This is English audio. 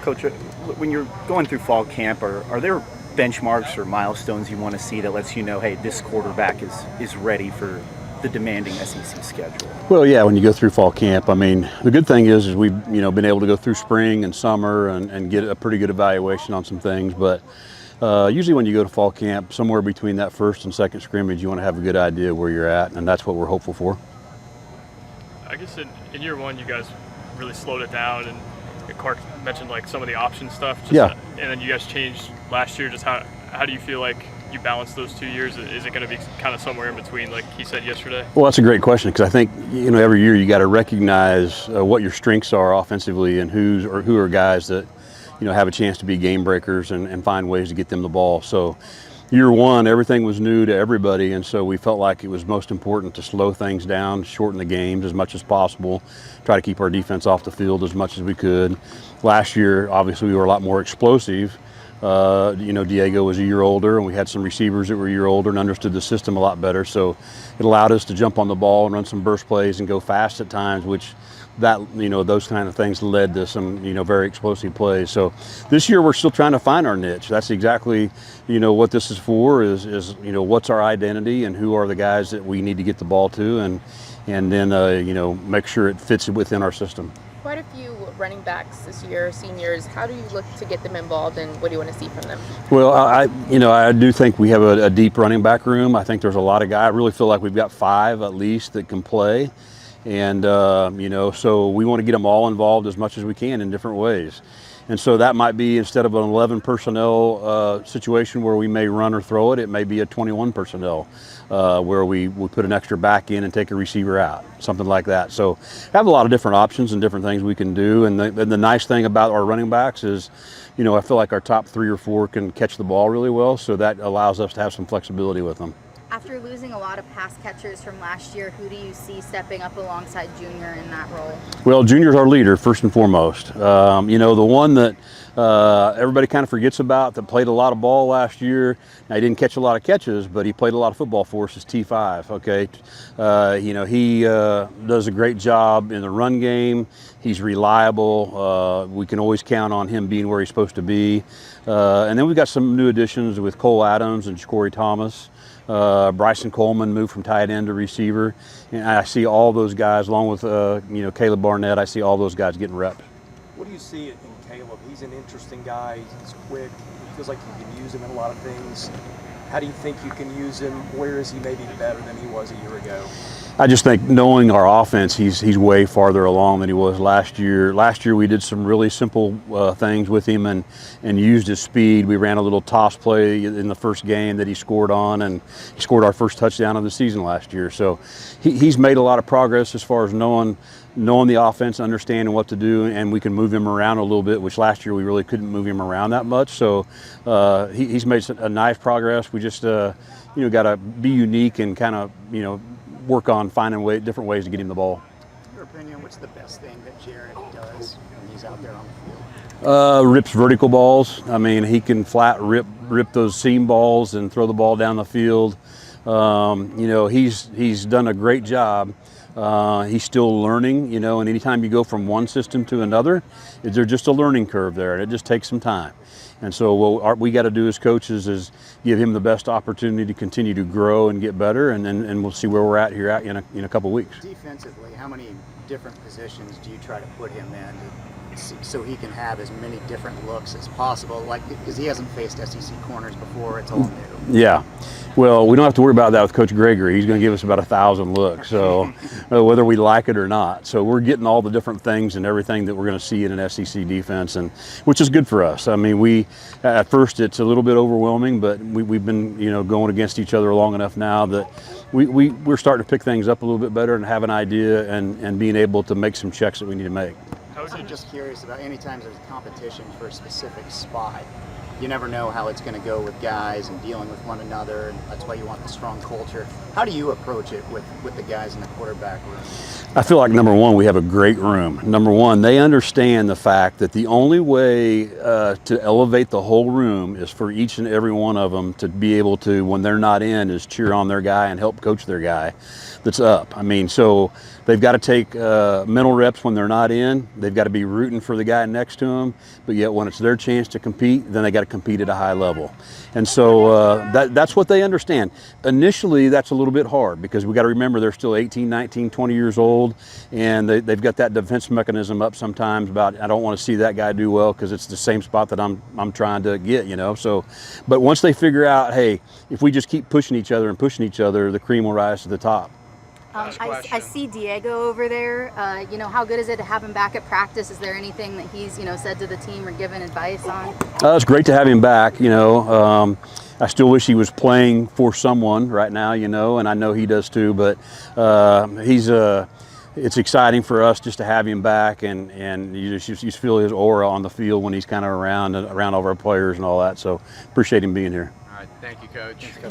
Coach, when you're going through fall camp, are there benchmarks or milestones you want to see that lets you know, hey, this quarterback is ready for the demanding SEC schedule? Well, yeah, when you go through fall camp, I mean, the good thing is we've been able to go through spring and summer and get a pretty good evaluation on some things. But usually when you go to fall camp, somewhere between that first and second scrimmage, you want to have a good idea where you're at, and that's what we're hopeful for. I guess in year one, you guys really slowed it down, and Clark mentioned like some of the option stuff. Yeah. And then you guys changed last year. Just how do you feel like you balance those 2 years? Is it going to be kind of somewhere in between, like he said yesterday? Well, that's a great question, because I think every year you got to recognize what your strengths are offensively and who are guys that have a chance to be game breakers and find ways to get them the ball. So year one, everything was new to everybody, and so we felt like it was most important to slow things down, shorten the games as much as possible, try to keep our defense off the field as much as we could. Last year, obviously, we were a lot more explosive. Diego was a year older, and we had some receivers that were a year older and understood the system a lot better. So it allowed us to jump on the ball and run some burst plays and go fast at times, which those kind of things led to some very explosive plays. So this year we're still trying to find our niche. That's exactly what this is for, is what's our identity and who are the guys that we need to get the ball to, and then make sure it fits within our system. Quite a few running backs this year, seniors. How do you look to get them involved, and what do you want to see from them? Well, I do think we have a deep running back room. I think there's a lot of guys. I really feel like we've got 5 at least that can play. And, so we want to get them all involved as much as we can in different ways. And so that might be, instead of an 11 personnel situation where we may run or throw it, it may be a 21 personnel where we put an extra back in and take a receiver out, something like that. So have a lot of different options and different things we can do. And the nice thing about our running backs is, I feel like our top 3 or 4 can catch the ball really well. So that allows us to have some flexibility with them. After losing a lot of pass catchers from last year, who do you see stepping up alongside Junior in that role? Well, Junior's our leader, first and foremost. The one that everybody kind of forgets about, that played a lot of ball last year. Now, he didn't catch a lot of catches, but he played a lot of football for us, is T5, okay? He does a great job in the run game. He's reliable. We can always count on him being where he's supposed to be. And then we've got some new additions with Cole Adams and Corey Thomas. Bryson Coleman moved from tight end to receiver, and I see all those guys, along with Caleb Barnett. I see all those guys getting reps. What do you see in Caleb? He's an interesting guy. He's quick. He feels like you can use him in a lot of things. How do you think you can use him? Where is he maybe better than he was a year ago? I just think, knowing our offense, he's way farther along than he was last year. Last year we did some really simple things with him and used his speed. We ran a little toss play in the first game that he scored on, and he scored our first touchdown of the season last year. So he's made a lot of progress as far as knowing the offense, understanding what to do, and we can move him around a little bit, which last year we really couldn't move him around that much. So he's made a nice progress. We just got to be unique and kind of work on finding different ways to get him the ball. In your opinion, what's the best thing that Jared does when he's out there on the field? Rips vertical balls. I mean, he can flat rip those seam balls and throw the ball down the field. He's done a great job. He's still learning, and anytime you go from one system to another, there's just a learning curve there, and it just takes some time. And so what we got to do as coaches is give him the best opportunity to continue to grow and get better, and we'll see where we're at here in a couple of weeks. Defensively, how many different positions do you try to put him in so he can have as many different looks as possible? Like, because he hasn't faced SEC corners before, it's all new. Yeah. Well, we don't have to worry about that with Coach Gregory. He's going to give us about 1,000 looks, so whether we like it or not. So we're getting all the different things and everything that we're going to see in an SEC defense, and which is good for us. I mean, at first it's a little bit overwhelming, but we've been going against each other long enough now that we're starting to pick things up a little bit better and have an idea and being able to make some checks that we need to make. I'm just curious about any times there's competition for a specific spot. You never know how it's going to go with guys and dealing with one another, and that's why you want the strong culture. How do you approach it with the guys in the quarterback room? I feel like, number one, we have a great room. Number one, they understand the fact that the only way to elevate the whole room is for each and every one of them to be able to, when they're not in, is cheer on their guy and help coach their guy that's up. I mean, so they've got to take mental reps when they're not in. They've got to be rooting for the guy next to them. But yet when it's their chance to compete, then they got to compete at a high level. And so that's what they understand. Initially, that's a little bit hard because we got to remember they're still 18, 19, 20 years old, and they've got that defense mechanism up sometimes about I don't want to see that guy do well because it's the same spot that I'm trying to get, you know. So, but once they figure out, hey, if we just keep pushing each other and pushing each other, the cream will rise to the top. I see Diego over there. You know, how good is it to have him back at practice? Is there anything that he's, you know, said to the team or given advice on? It's great to have him back, you know. I still wish he was playing for someone right now, you know, and I know he does too, but it's exciting for us just to have him back, and you just feel his aura on the field when he's kind of around all of our players and all that. So appreciate him being here. All right, thank you, Coach. Okay.